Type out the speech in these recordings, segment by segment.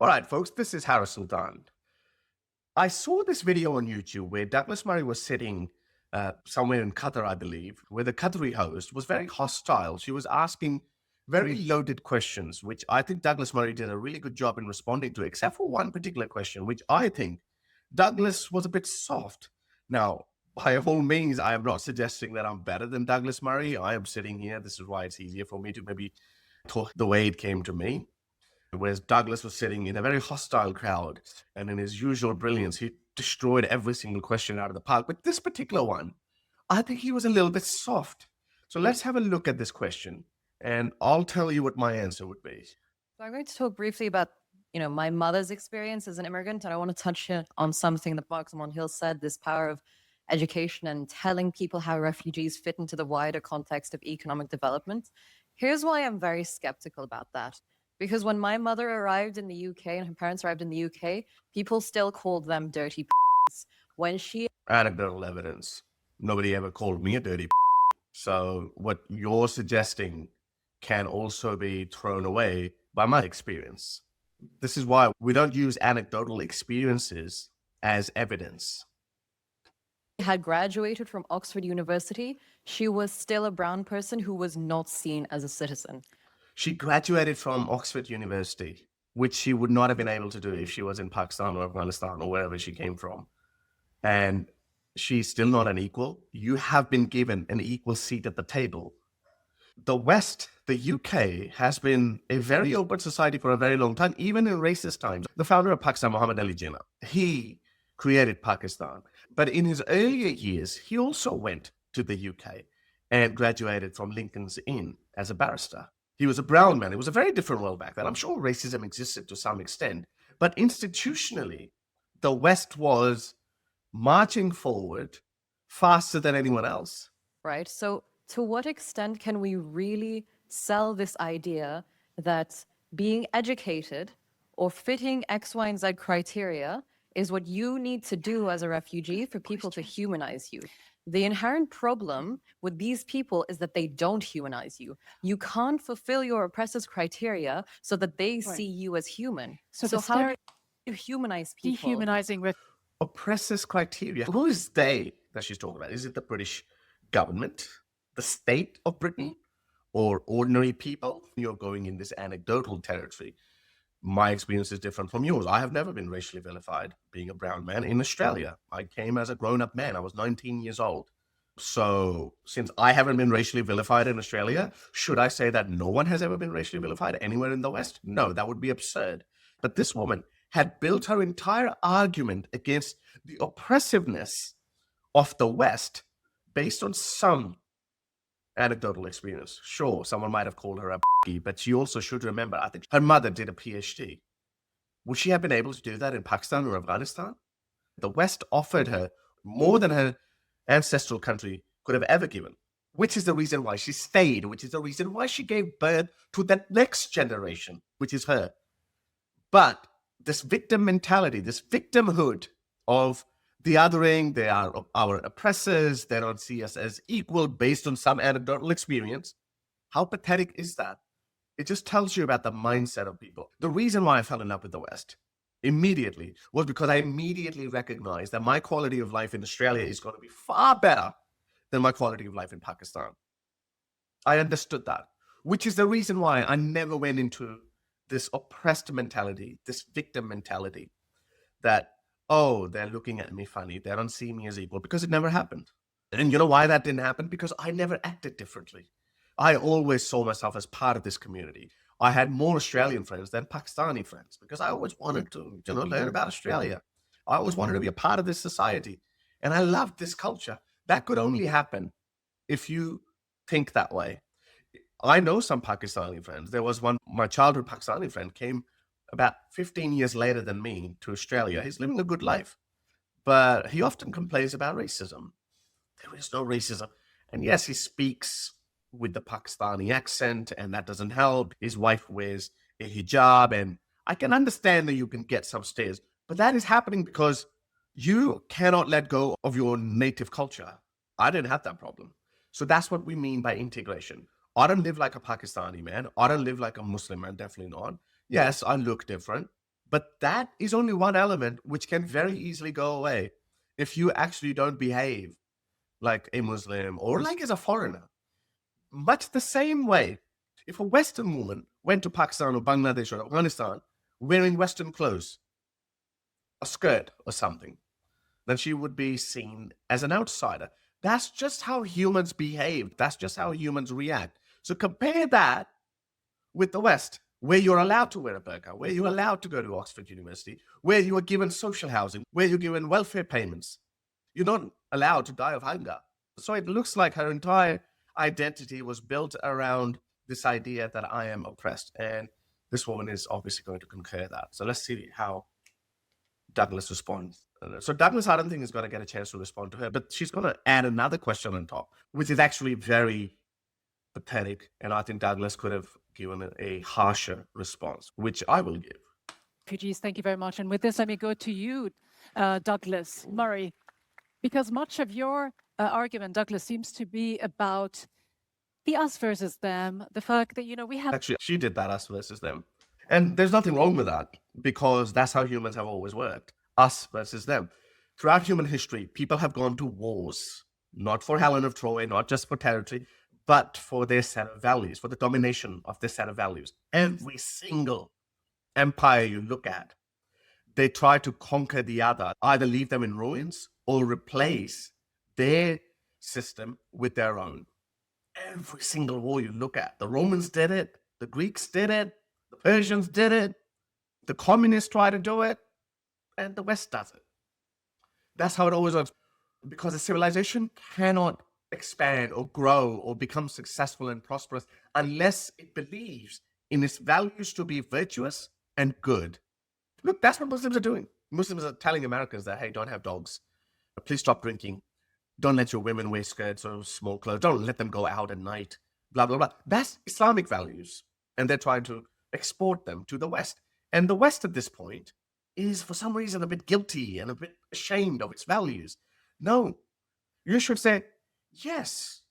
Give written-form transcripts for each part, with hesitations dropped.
All right, folks, this is Harris Sultan. I saw this video on YouTube where Douglas Murray was sitting somewhere in Qatar, I believe, where the Qatari host was very hostile. She was asking very loaded questions, which I think Douglas Murray did a really good job in responding to, except for one particular question, which I think Douglas was a bit soft. Now, by all means, I am not suggesting that I'm better than Douglas Murray. I am sitting here. This is why it's easier for me to maybe talk the way it came to me. Whereas Douglas was sitting in a very hostile crowd, and in his usual brilliance, he destroyed every single question out of the park. But this particular one, I think he was a little bit soft. So let's have a look at this question, and I'll tell you what my answer would be. So I'm going to talk briefly about, my mother's experience as an immigrant, and I want to touch here on something that Mark Hill said, this power of education and telling people how refugees fit into the wider context of economic development. Here's why I'm very skeptical about that. Because when my mother arrived in the UK and her parents arrived in the UK, people still called them dirty p***s. When she Anecdotal evidence. Nobody ever called me a dirty. So what you're suggesting can also be thrown away by my experience. This is why we don't use anecdotal experiences as evidence. had graduated from Oxford University, she was still a brown person who was not seen as a citizen. She graduated from Oxford University, which she would not have been able to do if she was in Pakistan or Afghanistan or wherever she came from. And she's still not an equal. You have been given an equal seat at the table. The West, the UK, has been a very open society for a very long time, even in racist times. The founder of Pakistan, Muhammad Ali Jinnah, he created Pakistan. But in his earlier years, he also went to the UK and graduated from Lincoln's Inn as a barrister. He was a brown man. It was a very different world back then. I'm sure racism existed to some extent, but institutionally, the West was marching forward faster than anyone else. Right? So to what extent can we really sell this idea that being educated or fitting X, Y, and Z criteria is what you need to do as a refugee for people to humanize you? The inherent problem with these people is that they don't humanize you. You can't fulfill your oppressor's criteria so that they see you as human. So how do you humanize people? Dehumanizing Oppressors' criteria. Who is they that she's talking about? Is it the British government, the state of Britain, or ordinary people? You're going in this anecdotal territory. My experience is different from yours. I have never been racially vilified being a brown man in Australia. I came as a grown-up man. I was 19 years old. So since I haven't been racially vilified in Australia, should I say that no one has ever been racially vilified anywhere in the West? No, that would be absurd. But this woman had built her entire argument against the oppressiveness of the West based on some anecdotal experience. Sure, someone might have called her a but she also should remember, I think her mother did a PhD. Would she have been able to do that in Pakistan or Afghanistan? The West offered her more than her ancestral country could have ever given, which is the reason why she stayed, which is the reason why she gave birth to that next generation, which is her. But this victim mentality, this victimhood of the othering, they are our oppressors, they don't see us as equal based on some anecdotal experience. How pathetic is that? It just tells you about the mindset of people. The reason why I fell in love with the West immediately was because I immediately recognized that my quality of life in Australia is going to be far better than my quality of life in Pakistan. I understood that, which is the reason why I never went into this oppressed mentality, this victim mentality that, oh, they're looking at me funny, they don't see me as equal, because it never happened. And you know why that didn't happen? Because I never acted differently. I always saw myself as part of this community. I had more Australian friends than Pakistani friends because I always wanted to, learn about Australia. I always wanted to be a part of this society. And I loved this culture. That could only happen if you think that way. I know some Pakistani friends. There was one, my childhood Pakistani friend came about 15 years later than me to Australia. He's living a good life. But he often complains about racism. There is no racism. And yes, he speaks with the Pakistani accent, and that doesn't help. His wife wears a hijab, and I can understand that you can get some stares, but that is happening because you cannot let go of your native culture. I didn't have that problem. So that's what we mean by integration. I don't live like a Pakistani man. I don't live like a Muslim man, definitely not. Yes, I look different, But that is only one element which can very easily go away if you actually don't behave like a Muslim or like as a foreigner. Much the same way, if a Western woman went to Pakistan or Bangladesh or Afghanistan wearing Western clothes, a skirt or something, then she would be seen as an outsider. That's just how humans behave. That's just how humans react. So compare that with the West, where you're allowed to wear a burqa, where you're allowed to go to Oxford University, where you are given social housing, where you're given welfare payments. You're not allowed to die of hunger. So it looks like her entire identity was built around this idea that I am oppressed. And this woman is obviously going to concur that. So let's see how Douglas responds. So Douglas, I don't think is going to get a chance to respond to her, but she's going to add another question on top, which is actually very pathetic. And I think Douglas could have given a harsher response, which I will give. Refugees, thank you very much. And with this, let me go to you, Douglas Murray, because much of your argument, Douglas, seems to be about the us versus them, the fact that, we have... Actually, she did that, us versus them. And there's nothing wrong with that, because that's how humans have always worked, us versus them. Throughout human history, people have gone to wars, not for Helen of Troy, not just for territory, but for their set of values, for the domination of their set of values. Every single empire you look at, they try to conquer the other, either leave them in ruins or replace their system with their own. Every single war you look at, the Romans did it, the Greeks did it, the Persians did it, the communists try to do it, and the West does it. That's how it always works. Because a civilization cannot expand or grow or become successful and prosperous unless it believes in its values to be virtuous and good. Look, that's what Muslims are doing. Muslims are telling Americans that, hey, don't have dogs. Please stop drinking. Don't let your women wear skirts or small clothes. Don't let them go out at night. Blah, blah, blah. That's Islamic values. And they're trying to export them to the West. And the West at this point is, for some reason, a bit guilty and a bit ashamed of its values. No, you should say, yes,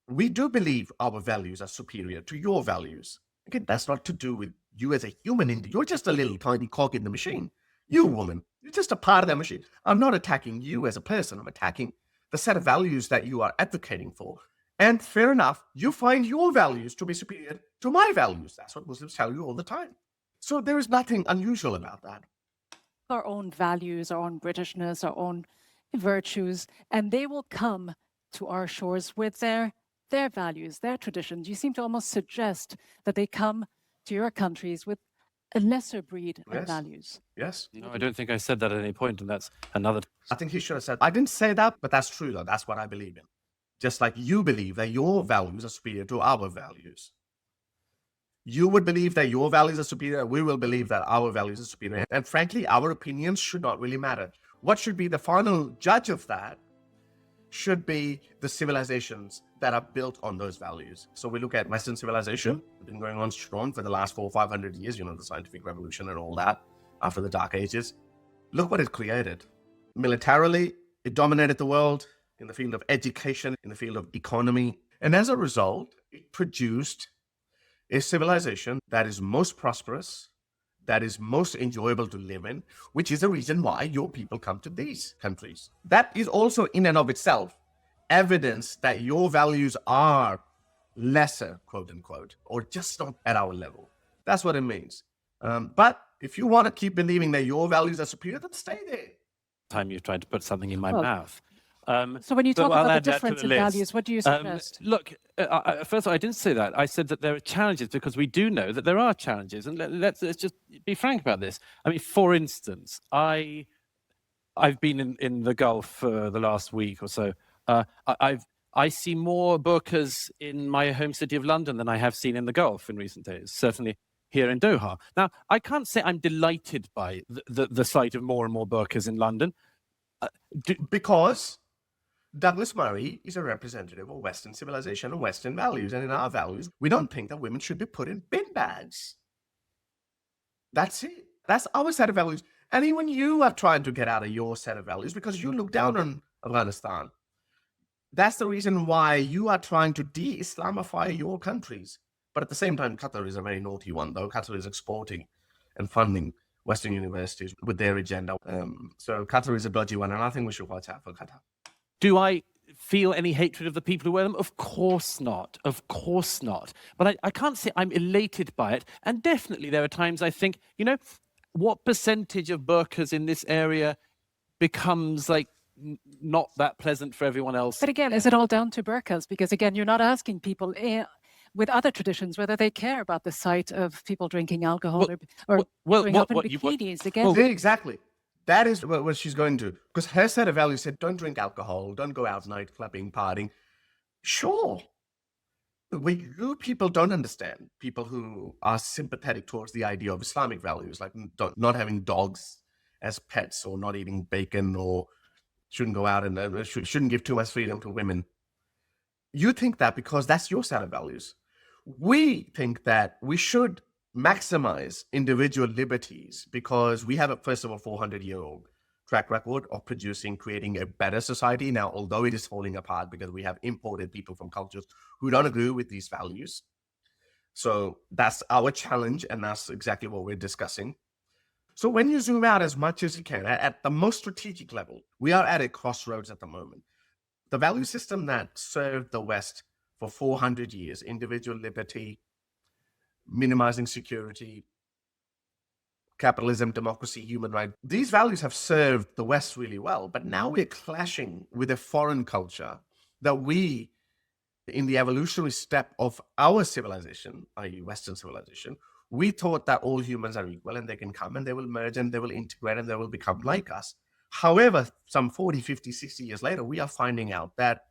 we do believe our values are superior to your values. Again, that's not to do with you as a human. You're just a little tiny cog in the machine. You, woman, you're just a part of that machine. I'm not attacking you as a person. I'm attacking the set of values that you are advocating for. And fair enough, you find your values to be superior to my values. That's what Muslims tell you all the time. So there is nothing unusual about that. Our own values, our own Britishness, our own virtues, and they will come to our shores with their values, their traditions. You seem to almost suggest that they come to your countries with a lesser breed of values. Yes. No, I don't think I said that at any point, and that's another... I think he should have said, I didn't say that, but that's true, though. That's what I believe in. Just like you believe that your values are superior to our values. You would believe that your values are superior, we will believe that our values are superior. And frankly, our opinions should not really matter. What should be the final judge of that should be the civilizations that are built on those values. So we look at Western civilization, it's been going on strong for the last 400 or 500 years, the scientific revolution and all that, after the Dark Ages. Look what it created. Militarily, it dominated the world in the field of education, in the field of economy. And as a result, it produced a civilization that is most prosperous, that is most enjoyable to live in, which is the reason why your people come to these countries. That is also in and of itself evidence that your values are lesser, quote unquote, or just not at our level. That's what it means. But if you want to keep believing that your values are superior, then stay there. Time you've tried to put something in my mouth. So when you talk about the difference in values, what do you suggest? Look, first of all, I didn't say that. I said that there are challenges because we do know that there are challenges. And let's just be frank about this. I mean, for instance, I've been in the Gulf for the last week or so. I see more burkas in my home city of London than I have seen in the Gulf in recent days, certainly here in Doha. Now, I can't say I'm delighted by the sight of more and more burkas in London. Because Douglas Murray is a representative of Western civilization and Western values. And in our values, we don't think that women should be put in bin bags. That's it. That's our set of values. And even you are trying to get out of your set of values because you look down on Afghanistan. That's the reason why you are trying to de-Islamify your countries. But at the same time, Qatar is a very naughty one, though. Qatar is exporting and funding Western universities with their agenda. So Qatar is a dodgy one, and I think we should watch out for Qatar. Do I feel any hatred of the people who wear them? Of course not. Of course not. But I can't say I'm elated by it. And definitely there are times I think, what percentage of burqas in this area becomes like not that pleasant for everyone else? But again, is it all down to burqas? Because again, you're not asking people with other traditions whether they care about the sight of people drinking alcohol or going up in bikinis. Again, exactly. That is what she's going to. Because her set of values said, don't drink alcohol, don't go out night clubbing, partying. Sure. You people don't understand. People who are sympathetic towards the idea of Islamic values, like not having dogs as pets or not eating bacon or shouldn't go out and shouldn't give too much freedom to women. You think that because that's your set of values. We think that we should maximize individual liberties because we have a, first of all, 400-year-old track record of creating a better society. Now, although it is falling apart because we have imported people from cultures who don't agree with these values. So that's our challenge, and that's exactly what we're discussing. So when you zoom out as much as you can, at the most strategic level, we are at a crossroads at the moment. The value system that served the West for 400 years, individual liberty, minimizing security, capitalism, democracy, human rights, these values have served the West really well. But now we're clashing with a foreign culture that we, in the evolutionary step of our civilization, i.e. Western civilization, we thought that all humans are equal and they can come and they will merge and they will integrate and they will become like us. However, some 40, 50, 60 years later, we are finding out that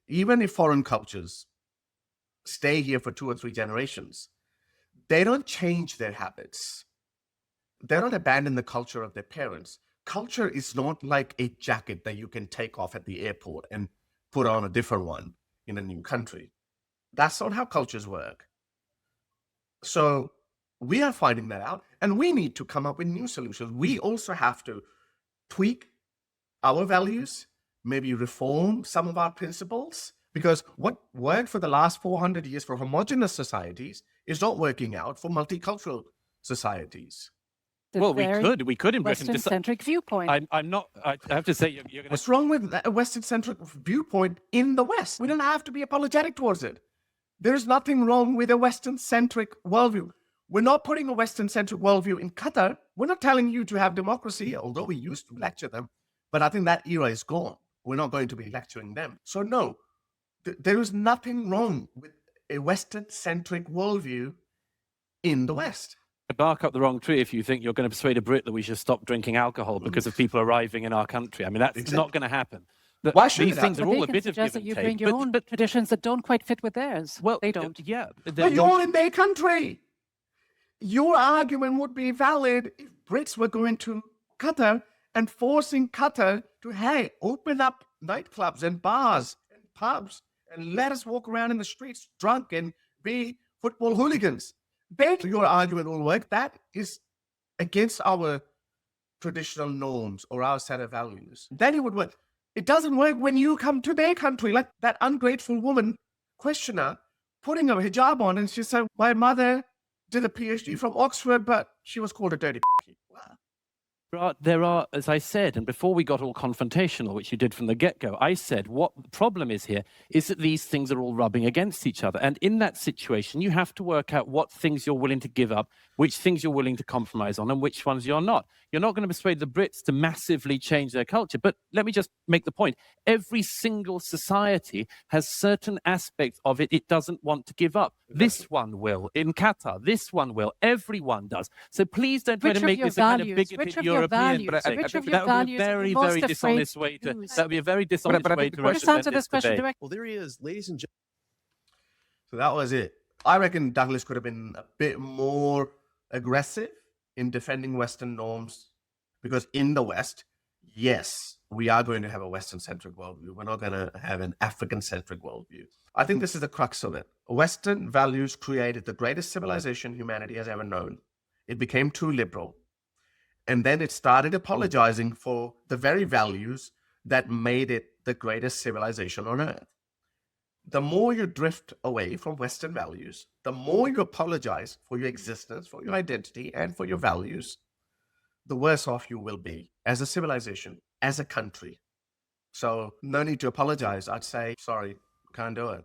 even if foreign cultures stay here for 2 or 3 generations, they don't change their habits. They don't abandon the culture of their parents. Culture is not like a jacket that you can take off at the airport and put on a different one in a new country. That's not how cultures work. So we are finding that out, and we need to come up with new solutions. We also have to tweak our values, maybe reform some of our principles, because what worked for the last 400 years for homogenous societies is not working out for multicultural societies. Well, we could in Britain. Western-centric viewpoint. I'm not. I have to say, you're going to. What's wrong with a Western-centric viewpoint in the West? We don't have to be apologetic towards it. There is nothing wrong with a Western-centric worldview. We're not putting a Western-centric worldview in Qatar. We're not telling you to have democracy, although we used to lecture them. But I think that era is gone. We're not going to be lecturing them. So no, there is nothing wrong with a Western-centric worldview in the West. Bark up the wrong tree if you think you're going to persuade a Brit that we should stop drinking alcohol because of people arriving in our country. I mean, that's not going to happen. Why should these things are all a bit of give and that you take, bring your own traditions that don't quite fit with theirs. Well, they don't. Yeah, but you're in their country. Your argument would be valid if Brits were going to Qatar and forcing Qatar to, hey, open up nightclubs and bars and pubs and let us walk around in the streets drunk and be football hooligans. Then your argument will work. That is against our traditional norms or our set of values. Then it would work. It doesn't work when you come to their country, like that ungrateful woman questioner putting a hijab on, and she said, my mother did a PhD from Oxford, but she was called a dirty wow. There are, as I said, and before we got all confrontational, which you did from the get-go, I said what the problem is here is that these things are all rubbing against each other. And in that situation, you have to work out what things you're willing to give up, which things you're willing to compromise on, and which ones you're not. You're not going to persuade the Brits to massively change their culture. But let me just make the point. Every single society has certain aspects of it doesn't want to give up. This one will. In Qatar, this one will. Everyone does. So please don't try to make this a kind of bigoted European. But that would be a very, very dishonest way to. That would be a very dishonest way to represent this debate. Well, there he is, ladies and gentlemen. So that was it. I reckon Douglas could have been a bit more aggressive in defending Western norms, because in the West, yes, we are going to have a Western-centric worldview. We're not going to have an African-centric worldview. I think this is the crux of it. Western values created the greatest civilization humanity has ever known. It became too liberal. And then it started apologizing for the very values that made it the greatest civilization on earth. The more you drift away from Western values, the more you apologize for your existence, for your identity, and for your values, the worse off you will be as a civilization, as a country. So no need to apologize. I'd say, sorry, can't do it.